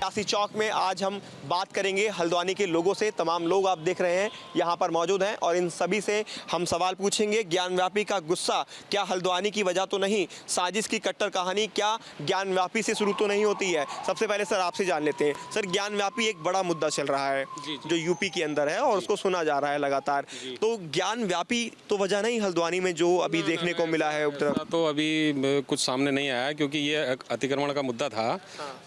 सियासी चौक में आज हम बात करेंगे हल्द्वानी के लोगों से। तमाम लोग आप देख रहे हैं यहाँ पर मौजूद हैं और इन सभी से हम सवाल पूछेंगे। ज्ञानव्यापी का गुस्सा क्या हल्द्वानी की वजह तो नहीं, साजिश की कट्टर कहानी क्या ज्ञानव्यापी से शुरू तो नहीं होती है? सबसे पहले सर आपसे जान लेते हैं। सर, ज्ञानव्यापी एक बड़ा मुद्दा चल रहा है जो यूपी के अंदर है और उसको सुना जा रहा है लगातार, तो ज्ञानव्यापी तो वजह नहीं हल्द्वानी में जो अभी देखने को मिला है? तो अभी कुछ सामने नहीं आया क्योंकि ये अतिक्रमण का मुद्दा था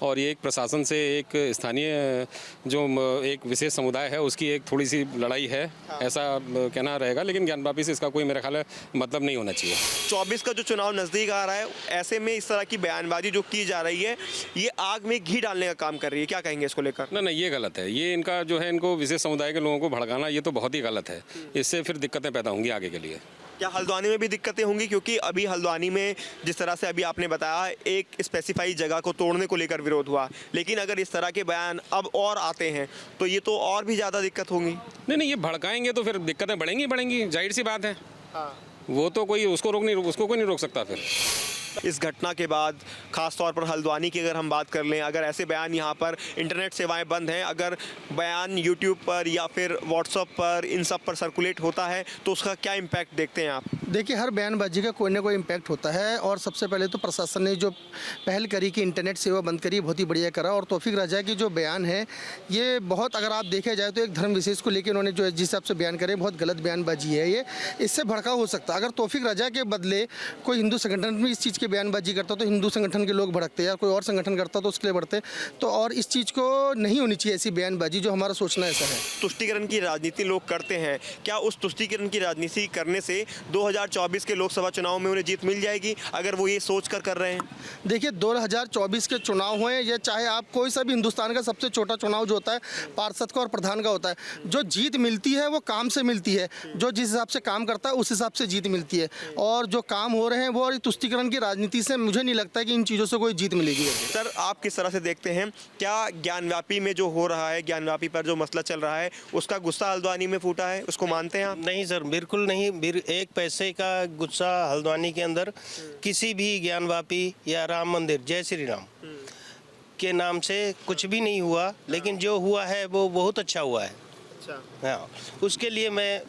और ये एक प्रशासन से एक स्थानीय जो एक विशेष समुदाय है उसकी एक थोड़ी सी लड़ाई है, ऐसा कहना रहेगा। लेकिन ज्ञानव्यापी से इसका कोई मेरा ख्याल है मतलब नहीं होना चाहिए। 24 का जो चुनाव नज़दीक आ रहा है, ऐसे में इस तरह की बयानबाजी जो की जा रही है ये आग में घी डालने का काम कर रही है, क्या कहेंगे इसको लेकर? नहीं, ये गलत है। ये इनका जो है, इनको विशेष समुदाय के लोगों को भड़काना ये तो बहुत ही गलत है। इससे फिर दिक्कतें पैदा होंगी आगे के लिए। क्या हल्द्वानी में भी दिक्कतें होंगी? क्योंकि अभी हल्द्वानी में जिस तरह से अभी आपने बताया एक स्पेसिफाई जगह को तोड़ने को लेकर विरोध हुआ, लेकिन अगर इस तरह के बयान अब और आते हैं तो ये तो और भी ज़्यादा दिक्कत होंगी। नहीं, ये भड़काएंगे तो फिर दिक्कतें बढ़ेंगी, जाहिर सी बात है। वो तो कोई उसको कोई नहीं रोक सकता। फिर इस घटना के बाद खास तौर पर हल्द्वानी की अगर हम बात कर लें, अगर ऐसे बयान यहाँ पर इंटरनेट सेवाएं बंद हैं, अगर बयान यूट्यूब पर या फिर व्हाट्सएप पर इन सब पर सर्कुलेट होता है तो उसका क्या इम्पैक्ट देखते हैं आप? देखिए, हर बयानबाजी का कोई ना कोई इम्पैक्ट होता है और सबसे पहले तो प्रशासन ने जो पहल करी कि इंटरनेट सेवा बंद करी, बहुत ही बढ़िया करा। और तौफीक राजा की जो बयान है ये बहुत, अगर आप देखे जाए तो एक धर्म विशेष को लेकर उन्होंने जो जिस हिसाब से बयान करे, बहुत गलत बयानबाजी है ये। इससे भड़काव हो सकता है। अगर तौफीक राजा के बदले कोई हिंदू संगठन भी इस चीज़ की बयानबाजी करता तो हिंदू संगठन के लोग भड़कते, या कोई और संगठन करता तो उसके लिए बढ़ते। तो और इस चीज़ को नहीं होनी चाहिए ऐसी बयानबाजी, जो हमारा सोचना ऐसा है। तुष्टीकरण की राजनीति लोग करते हैं, क्या उस तुष्टीकरण की राजनीति करने से 2024 के लोकसभा चुनाव में उन्हें जीत मिल जाएगी अगर वो ये सोच कर रहे हैं? देखिए, 2024 के चुनाव हुए या चाहे आप कोई सा भी, हिंदुस्तान का सबसे छोटा चुनाव जो होता है पार्षद का और प्रधान का होता है, जो जीत मिलती है वो काम से मिलती है। जो जिस हिसाब से काम करता है उस हिसाब से जीत मिलती है। और जो काम हो रहे हैं वो तुष्टीकरण की राजनीति से मुझे नहीं लगता है कि इन चीज़ों से कोई जीत मिलेगी। सर, आप किस तरह से देखते हैं, क्या ज्ञानव्यापी में जो हो रहा है, ज्ञानव्यापी पर जो मसला चल रहा है, उसका गुस्सा हल्द्वानी में फूटा है, उसको मानते हैं आप? नहीं सर, बिल्कुल नहीं। एक पैसे का गुस्सा हल्द्वानी के अंदर किसी भी ज्ञानव्यापी या राम मंदिर, जय श्री राम के नाम से कुछ भी नहीं हुआ। लेकिन जो हुआ है वो बहुत अच्छा हुआ है। हाँ, उसके लिए मैं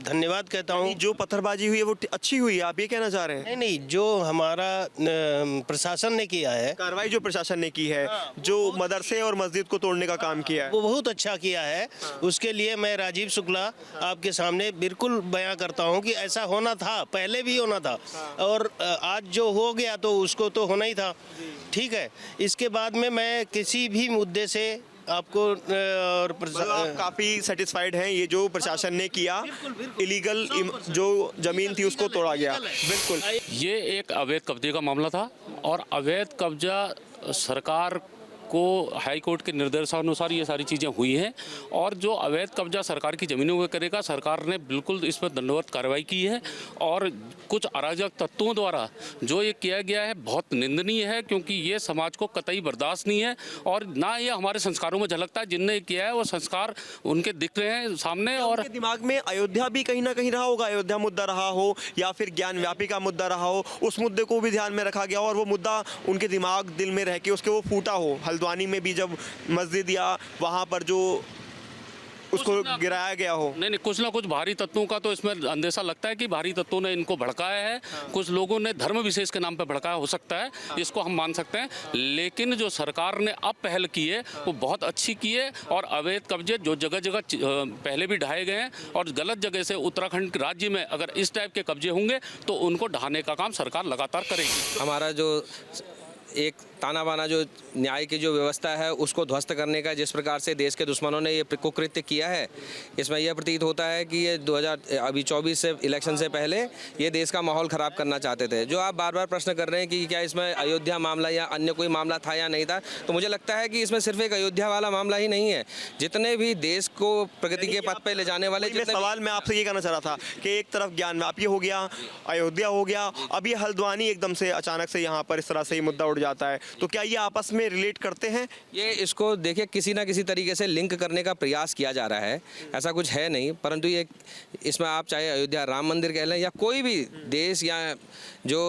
धन्यवाद कहता हूँ। जो पत्थरबाजी हुई है वो अच्छी हुई है, आप ये कहना चाह रहे हैं? नहीं, जो हमारा प्रशासन ने किया है, कार्रवाई जो प्रशासन ने की है, जो मदरसे और मस्जिद को तोड़ने का काम किया है, वो बहुत अच्छा किया है। उसके लिए मैं राजीव शुक्ला आपके सामने बिल्कुल बयां करता हूं कि ऐसा होना था, पहले भी होना था और आज जो हो गया तो उसको तो होना ही था। ठीक है, इसके बाद में मैं किसी भी मुद्दे से आपको और आप काफ़ी सेटिस्फाइड हैं ये जो प्रशासन ने किया? इलीगल जो ज़मीन थी उसको तोड़ा गया। बिल्कुल, ये एक अवैध कब्जे का मामला था और अवैध कब्जा सरकार को हाई कोर्ट के निर्देशानुसार ये सारी चीज़ें हुई हैं और जो अवैध कब्जा सरकार की ज़मीनों पर करेगा, सरकार ने बिल्कुल इस पर दंडवत कार्रवाई की है। और कुछ अराजक तत्वों द्वारा जो ये किया गया है बहुत निंदनीय है, क्योंकि ये समाज को कतई बर्दाश्त नहीं है और ना ये हमारे संस्कारों में झलकता है। जिनने किया है वो संस्कार उनके दिख रहे हैं सामने। और दिमाग में अयोध्या भी कहीं ना कहीं रहा होगा, अयोध्या मुद्दा रहा हो या फिर ज्ञानव्यापी का मुद्दा रहा हो, उस मुद्दे को भी ध्यान में रखा गया और वो मुद्दा उनके दिमाग दिल में रह के उसके वो फूटा हो। हल्द्वानी में भी जब मस्जिद या वहाँ पर जो उसको गिराया गया हो। नहीं, कुछ ना कुछ भारी तत्वों का तो इसमें अंदेशा लगता है कि भारी तत्वों ने इनको भड़काया है। कुछ लोगों ने धर्म विशेष के नाम पे भड़काया हो सकता है, इसको हम मान सकते हैं। लेकिन जो सरकार ने अब पहल की है वो बहुत अच्छी की है और अवैध कब्जे जो जगह जगह पहले भी ढाए गए हैं और गलत जगह से उत्तराखंड राज्य में अगर इस टाइप के कब्जे होंगे तो उनको ढहाने का काम सरकार लगातार करेगी। हमारा जो एक ताना बाना जो न्याय की जो व्यवस्था है उसको ध्वस्त करने का जिस प्रकार से देश के दुश्मनों ने ये कुकृत्य किया है, इसमें यह प्रतीत होता है कि ये 2024 से इलेक्शन से पहले ये देश का माहौल ख़राब करना चाहते थे। जो आप बार बार प्रश्न कर रहे हैं कि क्या इसमें अयोध्या मामला या अन्य कोई मामला था या नहीं था, तो मुझे लगता है कि इसमें सिर्फ एक अयोध्या वाला मामला ही नहीं है। जितने भी देश को प्रगति के पथ पर ले जाने वाले सवाल मैं आपसे ये कहना चाह रहा था कि एक तरफ ज्ञानव्यापी हो गया, अयोध्या हो गया, अब ये हल्द्वानी एकदम से अचानक से यहाँ पर इस तरह से ही मुद्दा उठ जाता है, तो क्या ये आपस में रिलेट करते हैं? ये इसको देखिए किसी ना किसी तरीके से लिंक करने का प्रयास किया जा रहा है, ऐसा कुछ है नहीं। परंतु ये इसमें आप चाहे अयोध्या राम मंदिर कह लें या कोई भी देश या जो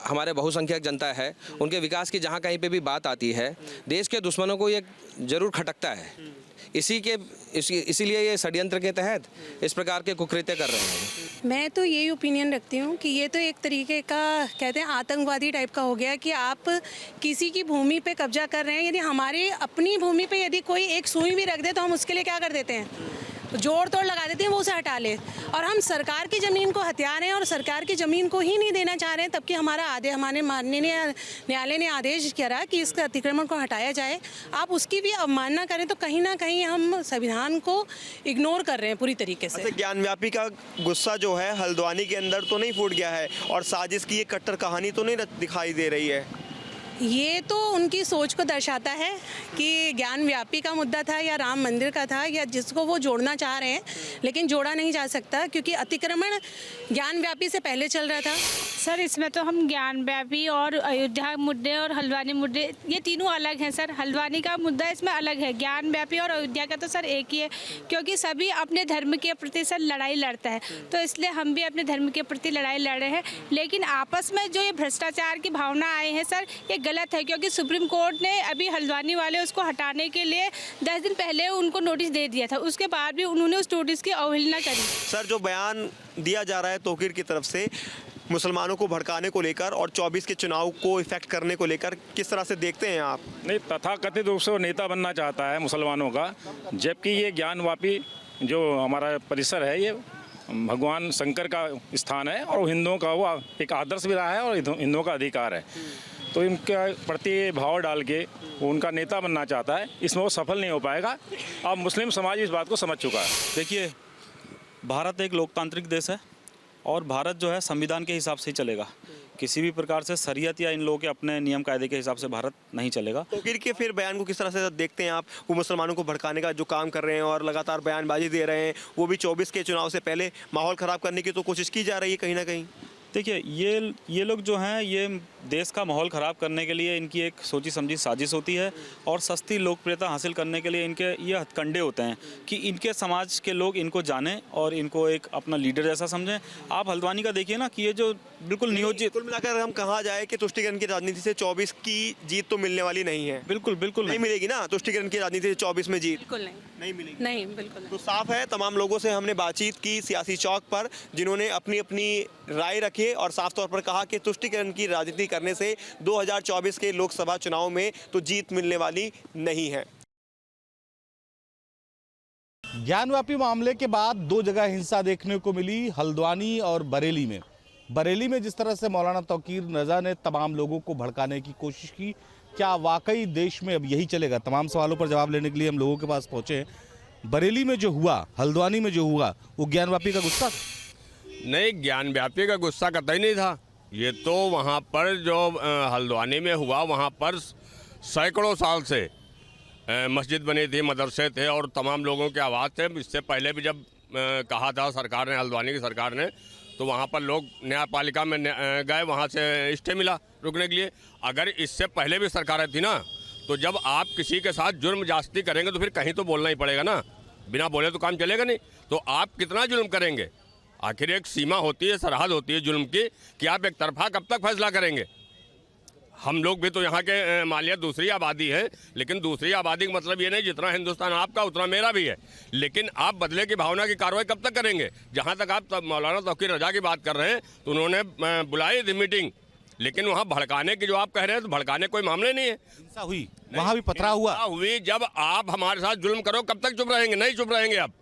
हमारे बहुसंख्यक जनता है, उनके विकास की जहाँ कहीं पे भी बात आती है, देश के दुश्मनों को ये जरूर खटकता है। इसीलिए ये षड्यंत्र के तहत इस प्रकार के कुकृत्य कर रहे हैं। मैं तो यही ओपिनियन रखती हूँ कि ये तो एक तरीके का कहते हैं आतंकवादी टाइप का हो गया कि आप किसी की भूमि पे कब्जा कर रहे हैं। यदि हमारी अपनी भूमि पे यदि कोई एक सुई भी रख दे तो हम उसके लिए क्या कर देते हैं, जोड़ तोड़ लगा देते हैं, वो उसे हटा ले। और हम सरकार की ज़मीन को हथिया रहे हैं और सरकार की ज़मीन को ही नहीं देना चाह रहे हैं, तबकि हमारे माननीय न्यायालय ने आदेश किया कि इस अतिक्रमण को हटाया जाए। आप उसकी भी अवमानना करें तो कहीं ना कहीं हम संविधान को इग्नोर कर रहे हैं पूरी तरीके से। अच्छा, ज्ञानव्यापी का गुस्सा जो है हल्द्वानी के अंदर तो नहीं फूट गया है और साजिश की ये कट्टर कहानी तो नहीं दिखाई दे रही है? ये तो उनकी सोच को दर्शाता है कि ज्ञानव्यापी का मुद्दा था या राम मंदिर का था, या जिसको वो जोड़ना चाह रहे हैं, लेकिन जोड़ा नहीं जा सकता क्योंकि अतिक्रमण ज्ञानव्यापी से पहले चल रहा था। सर इसमें तो हम ज्ञानव्यापी और अयोध्या मुद्दे और हल्द्वानी मुद्दे ये तीनों अलग हैं सर। हल्द्वानी का मुद्दा इसमें अलग है, ज्ञानव्यापी और अयोध्या का तो सर एक ही है, क्योंकि सभी अपने धर्म के प्रति सर लड़ाई लड़ता है, तो इसलिए हम भी अपने धर्म के प्रति लड़ाई लड़ रहे हैं। लेकिन आपस में जो ये भ्रष्टाचार की भावना आए हैं सर, ये गलत है, क्योंकि सुप्रीम कोर्ट ने अभी हल्द्वानी वाले उसको हटाने के लिए 10 दिन पहले उनको नोटिस दे दिया था, उसके बाद भी उन्होंने उस नोटिस की अवहेलना करी। सर, जो बयान दिया जा रहा है तौकीर की तरफ से मुसलमानों को भड़काने को लेकर और 24 के चुनाव को इफेक्ट करने को लेकर, किस तरह से देखते हैं आप? नहीं, तथाकथित रूप से वो नेता बनना चाहता है मुसलमानों का, जबकि ये ज्ञानवापी जो हमारा परिसर है ये भगवान शंकर का स्थान है और हिंदुओं का वो एक आदर्श भी रहा है और हिंदुओं का अधिकार है। तो इनके प्रति भाव डाल के वो उनका नेता बनना चाहता है, इसमें वो सफल नहीं हो पाएगा। अब मुस्लिम समाज इस बात को समझ चुका है। देखिए, भारत एक लोकतांत्रिक देश है और भारत जो है संविधान के हिसाब से ही चलेगा। किसी भी प्रकार से शरीयत या इन लोगों के अपने नियम कायदे के हिसाब से भारत नहीं चलेगा। तो के फिर बयान को किस तरह से देखते हैं आप? वो मुसलमानों को भड़काने का जो काम कर रहे हैं और लगातार बयानबाजी दे रहे हैं, वो भी 24 के चुनाव से पहले माहौल ख़राब करने की तो कोशिश की जा रही है कहीं ना कहीं। देखिए, ये लोग जो हैं ये देश का माहौल ख़राब करने के लिए इनकी एक सोची समझी साजिश होती है और सस्ती लोकप्रियता हासिल करने के लिए इनके ये हथकंडे होते हैं कि इनके समाज के लोग इनको जानें और इनको एक अपना लीडर जैसा समझें। आप हल्द्वानी का देखिए ना कि ये जो बिल्कुल नियोजित, कुल मिलाकर हम कहा जाए कि तुष्टिकरण की राजनीति से 24 की जीत तो मिलने वाली नहीं है। बिल्कुल नहीं मिलेगी ना तुष्टिकरण की राजनीति से 24 में जीत? बिल्कुल नहीं मिलेगी। नहीं, बिल्कुल नहीं। तो साफ है, तमाम लोगों से हमने बातचीत की सियासी चौक पर, जिन्होंने अपनी अपनी राय रखी और साफ तौर पर कहा कि तुष्टिकरण की राजनीति करने से 2024 के लोकसभा चुनाव में तो जीत मिलने वाली नहीं है। ज्ञानवापी मामले के बाद 2 जगह हिंसा देखने को मिली, हल्द्वानी और बरेली में। बरेली में जिस तरह से मौलाना तौकीर रजा ने तमाम लोगों को भड़काने की कोशिश की, क्या वाकई देश में अब यही चलेगा? तमाम सवालों पर जवाब लेने के लिए हम लोगों के पास पहुंचे। बरेली में जो हुआ, हल्द्वानी में जो हुआ, वो ज्ञानवापी का गुस्सा? नहीं, ज्ञानव्यापी का गुस्सा कतई नहीं था। ये तो वहाँ पर जो हल्द्वानी में हुआ, वहाँ पर सैकड़ों साल से मस्जिद बनी थी, मदरसे थे और तमाम लोगों के आवाज़ थे। इससे पहले भी जब कहा था सरकार ने, हल्द्वानी की सरकार ने, तो वहाँ पर लोग न्यायपालिका में गए, वहाँ से स्टे मिला रुकने के लिए। अगर इससे पहले भी सरकारें थी ना, तो जब आप किसी के साथ जुर्म ज्यादती करेंगे तो फिर कहीं तो बोलना ही पड़ेगा ना, बिना बोले तो काम चलेगा नहीं। तो आप कितना जुल्म करेंगे? आखिर एक सीमा होती है, सरहद होती है जुल्म की, कि आप एक तरफा कब तक फैसला करेंगे? हम लोग भी तो यहाँ के मालिया दूसरी आबादी है, लेकिन दूसरी आबादी का मतलब ये नहीं जितना हिंदुस्तान आपका उतना मेरा भी है। लेकिन आप बदले की भावना की कार्रवाई कब तक करेंगे? जहाँ तक आप मौलाना तौकीर रजा की बात कर रहे हैं, तो उन्होंने बुलाई थी मीटिंग, लेकिन वहाँ भड़काने की जो आप कह रहे हैं, तो भड़काने कोई मामले नहीं है। हिंसा हुई, वहाँ भी पथराव हुई। जब आप हमारे साथ जुल्म करो, कब तक चुप रहेंगे? नहीं चुप रहेंगे आप,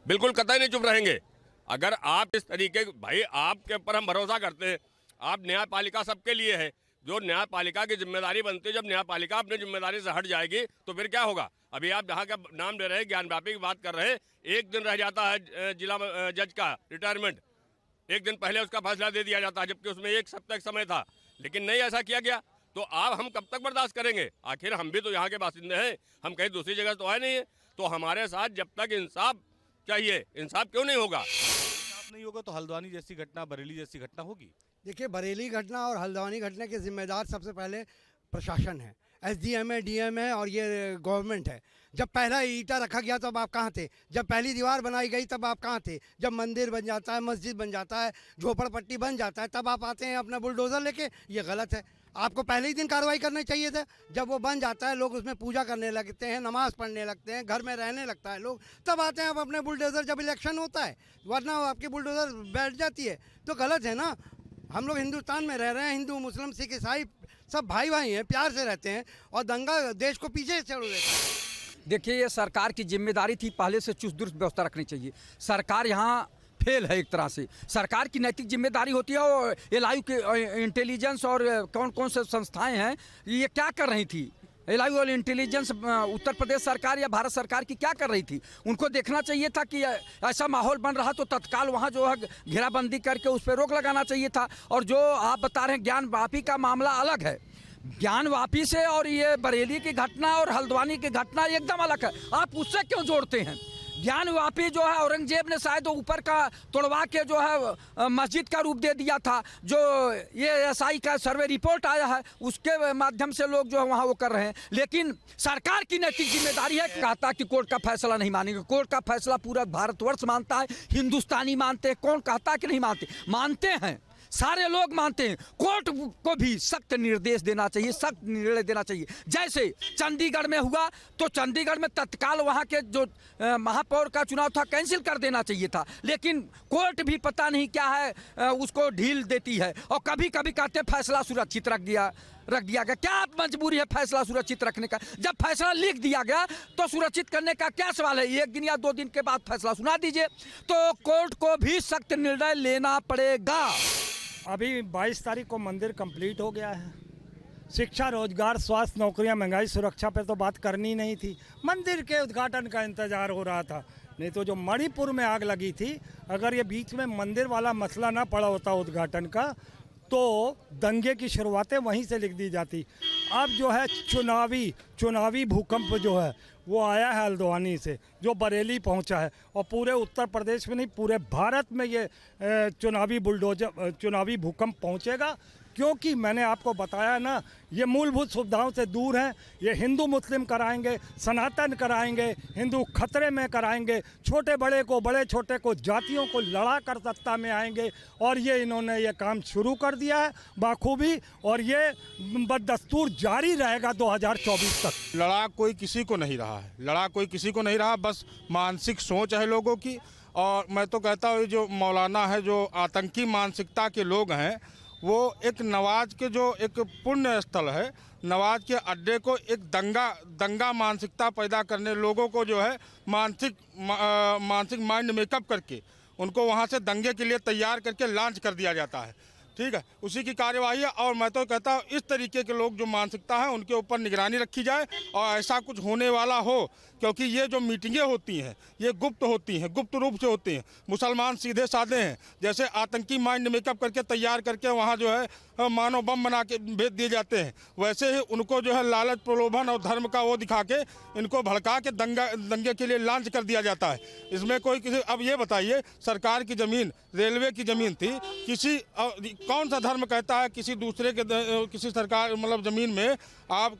बिल्कुल कतई नहीं चुप रहेंगे। अगर आप इस तरीके, भाई आपके ऊपर हम भरोसा करते हैं, आप न्यायपालिका सबके लिए है, जो न्यायपालिका की जिम्मेदारी बनती है, जब न्यायपालिका अपनी जिम्मेदारी से हट जाएगी तो फिर क्या होगा? अभी आप जहाँ का नाम ले रहे हैं, ज्ञानव्यापी की बात कर रहे हैं, 1 दिन रह जाता है जिला जज का रिटायरमेंट, 1 दिन पहले उसका फैसला दे दिया जाता है, जबकि उसमें 1 सप्ताह समय था, लेकिन नहीं ऐसा किया गया। तो आप हम कब तक बर्दाश्त करेंगे? आखिर हम भी तो यहाँ के बासिंदे हैं, हम कहीं दूसरी जगह तो है नहीं है। तो हमारे साथ जब तक इंसाफ चाहिए, इंसाफ क्यों नहीं होगा? नहीं होगा तो हल्द्वानी जैसी घटना, बरेली जैसी घटना होगी। देखिए, बरेली घटना और हल्द्वानी घटना के जिम्मेदार सबसे पहले प्रशासन है। एसडीएम है, डीएम है और ये गवर्नमेंट है। जब पहला ईंटा रखा गया तब आप कहाँ थे? जब पहली दीवार बनाई गई तब आप कहाँ थे? जब मंदिर बन जाता है, मस्जिद बन जाता है, झोपड़पट्टी बन जाता है, तब आप आते हैं अपना बुलडोज़र लेके। ये गलत है। आपको पहले ही दिन कार्रवाई करनी चाहिए था। जब वो बन जाता है, लोग उसमें पूजा करने लगते हैं, नमाज़ पढ़ने लगते हैं, घर में रहने लगता है लोग, तब आते हैं आप अपने बुलडोज़र जब इलेक्शन होता है, वरना आपकी बुलडोज़र बैठ जाती है तो गलत है ना। हम लोग हिंदुस्तान में रह रहे हैं, हिंदू मुस्लिम सिख ईसाई सब भाई भाई हैं, प्यार से रहते हैं, और दंगा देश को पीछे छोड़ देता है। देखिए, ये सरकार की जिम्मेदारी थी पहले से चुस्त दुरुस्त व्यवस्था रखनी चाहिए। सरकार यहाँ फेल है एक तरह से। सरकार की नैतिक जिम्मेदारी होती है, और एलआईयू के इंटेलिजेंस और कौन कौन से संस्थाएं हैं ये क्या कर रही थी? एलआईयू और इंटेलिजेंस उत्तर प्रदेश सरकार या भारत सरकार की क्या कर रही थी? उनको देखना चाहिए था कि ऐसा माहौल बन रहा तो तत्काल वहाँ जो है घेराबंदी करके उस पर रोक लगाना चाहिए था। और जो आप बता रहे हैं ज्ञान वापी का मामला अलग है। ज्ञान वापी से और ये बरेली की घटना और हल्द्वानी की घटना एकदम अलग है। आप उससे क्यों जोड़ते हैं? ज्ञान वापी जो है औरंगजेब ने शायद ऊपर का तोड़वा के जो है मस्जिद का रूप दे दिया था। जो ये एसआई का सर्वे रिपोर्ट आया है उसके माध्यम से लोग जो है वहाँ वो कर रहे हैं। लेकिन सरकार की नैतिक जिम्मेदारी है। कहता कि कोर्ट का फैसला नहीं मानेंगे। कोर्ट का फैसला पूरा भारतवर्ष मानता है, हिंदुस्तानी मानते हैं। कौन कहता कि नहीं मानते? मानते हैं, सारे लोग मानते हैं। कोर्ट को भी सख्त निर्देश देना चाहिए, सख्त निर्णय देना चाहिए। जैसे चंडीगढ़ में हुआ तो चंडीगढ़ में तत्काल वहाँ के जो महापौर का चुनाव था कैंसिल कर देना चाहिए था। लेकिन कोर्ट भी पता नहीं क्या है उसको ढील देती है, और कभी कभी कहते हैं फैसला सुरक्षित रख दिया गया। क्या मजबूरी है फैसला सुरक्षित रखने का? जब फैसला लिख दिया गया तो सुरक्षित करने का क्या सवाल है? 1 दिन या 2 दिन के बाद फैसला सुना दीजिए। तो कोर्ट को भी सख्त निर्णय लेना पड़ेगा। अभी 22 तारीख को मंदिर कंप्लीट हो गया है। शिक्षा, रोजगार, स्वास्थ्य, नौकरियां, महंगाई, सुरक्षा पे तो बात करनी नहीं थी। मंदिर के उद्घाटन का इंतजार हो रहा था। नहीं तो जो मणिपुर में आग लगी थी, अगर ये बीच में मंदिर वाला मसला ना पड़ा होता उद्घाटन का, तो दंगे की शुरुआतें वहीं से लिख दी जाती। अब जो है चुनावी भूकंप जो है वो आया है हल्द्वानी से, जो बरेली पहुंचा है, और पूरे उत्तर प्रदेश में नहीं पूरे भारत में ये चुनावी भूकंप पहुंचेगा। क्योंकि मैंने आपको बताया ना, ये मूलभूत सुविधाओं से दूर हैं। ये हिंदू मुस्लिम कराएंगे, सनातन कराएंगे, हिंदू खतरे में कराएंगे, छोटे बड़े को, बड़े छोटे को, जातियों को लड़ा कर सत्ता में आएंगे। और ये इन्होंने ये काम शुरू कर दिया है बाखूबी, और ये बदस्तूर जारी रहेगा 2024 तक। लड़ा कोई किसी को नहीं रहा है, लड़ा कोई किसी को नहीं रहा, बस मानसिक सोच है लोगों की। और मैं तो कहता हूँ जो मौलाना है, जो आतंकी मानसिकता के लोग हैं, वो एक नवाज के जो एक पुण्य स्थल है, नवाज के अड्डे को एक दंगा मानसिकता पैदा करने, लोगों को जो है मानसिक माइंड मेकअप करके उनको वहाँ से दंगे के लिए तैयार करके लॉन्च कर दिया जाता है। ठीक है, उसी की कार्यवाही है। और मैं तो कहता हूँ इस तरीके के लोग जो मानसिकता है उनके ऊपर निगरानी रखी जाए, और ऐसा कुछ होने वाला हो, क्योंकि ये जो मीटिंगें होती हैं ये गुप्त होती हैं, गुप्त रूप से होती हैं। मुसलमान सीधे साधे हैं, जैसे आतंकी माइंड मेकअप करके तैयार करके वहाँ जो है मानव बम बना के भेज दिए जाते हैं, वैसे ही उनको जो है लालच, प्रलोभन और धर्म का वो दिखा के इनको भड़का के दंगे के लिए लॉन्च कर दिया जाता है। इसमें कोई किसी, अब ये बताइए, सरकार की ज़मीन, रेलवे की ज़मीन थी, किसी कौन सा धर्म कहता है किसी दूसरे के किसी सरकार मतलब ज़मीन में आप,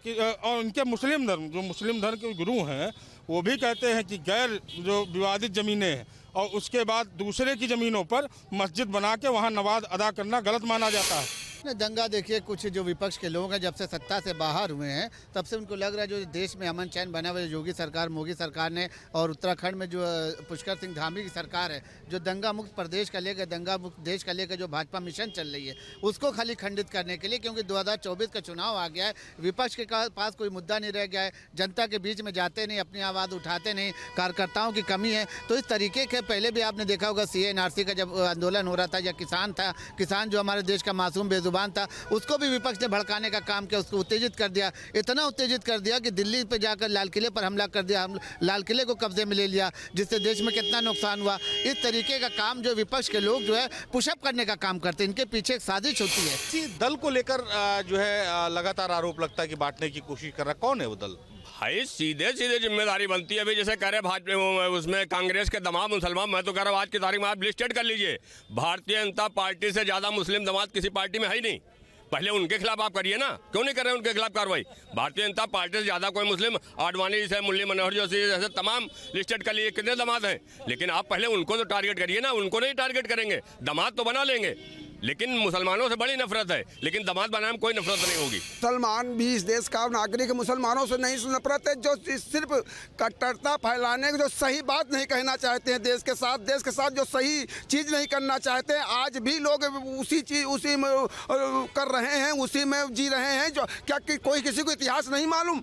और इनके मुस्लिम धर्म, जो मुस्लिम धर्म के गुरु हैं, वो भी कहते हैं कि गैर जो विवादित ज़मीनें हैं और उसके बाद दूसरे की ज़मीनों पर मस्जिद बना के वहाँ नमाज अदा करना गलत माना जाता है। दंगा देखिए, कुछ जो विपक्ष के लोग हैं जब से सत्ता से बाहर हुए हैं तब से उनको लग रहा है जो देश में अमन चैन बना हुआ है, योगी सरकार, मोदी सरकार ने, और उत्तराखंड में जो पुष्कर सिंह धामी की सरकार है, जो दंगा मुक्त प्रदेश का लेकर, दंगा मुक्त देश का लेकर जो भाजपा मिशन चल रही है, उसको खाली खंडित करने के लिए, क्योंकि 2024 का चुनाव आ गया है, विपक्ष के पास कोई मुद्दा नहीं रह गया है, जनता के बीच में जाते नहीं, अपनी आवाज़ उठाते नहीं, कार्यकर्ताओं की कमी है। तो इस तरीके के पहले भी आपने देखा होगा CA/NRC का जब आंदोलन हो रहा था, या किसान जो हमारे देश का मासूम बेजुबान था, उसको भी विपक्ष ने भड़काने का काम किया, उसको उत्तेजित कर दिया, इतना उत्तेजित कर दिया कि दिल्ली पे जाकर लाल किले पर हमला कर दिया, हम लाल किले को कब्जे में ले लिया, जिससे देश में कितना नुकसान हुआ। इस तरीके का काम जो विपक्ष के लोग जो है पुशअप करने का काम करते हैं, इनके पीछे एक साजिश होती है। इसी दल को लेकर जो है लगातार आरोप लगता है कि बांटने की कोशिश कर रहा है। कौन है वो दल? भाई सीधे जिम्मेदारी बनती है। अभी जैसे कह रहे भाजपा उसमें कांग्रेस के दमाद मुसलमान, मैं तो कह रहा हूँ आज की तारीख में आप लिस्टेड कर लीजिए, भारतीय जनता पार्टी से ज़्यादा मुस्लिम दमाद किसी पार्टी में है ही नहीं। पहले उनके खिलाफ आप करिए ना, क्यों नहीं कर रहे उनके खिलाफ कार्रवाई? भारतीय जनता पार्टी से ज़्यादा कोई मुस्लिम, आडवाणी से, मुरली मनोहर जोशी जैसे तमाम लिस्टेड के लिए कितने दामाद हैं, लेकिन आप पहले उनको तो टारगेट करिए ना, उनको नहीं टारगेट करेंगे। दामाद तो बना लेंगे, लेकिन मुसलमानों से बड़ी नफरत है, लेकिन दामाद बनाने में कोई नफरत नहीं होगी। मुसलमान भी इस देश का नागरिक, मुसलमानों से नहीं नफरत है, जो सिर्फ कट्टरता फैलाने की, जो सही बात नहीं कहना चाहते हैं देश के साथ जो सही चीज़ नहीं करना चाहते हैं, आज भी लोग उसी में कर रहे हैं, उसी में जी रहे हैं। जो क्या कोई किसी को इतिहास नहीं मालूम?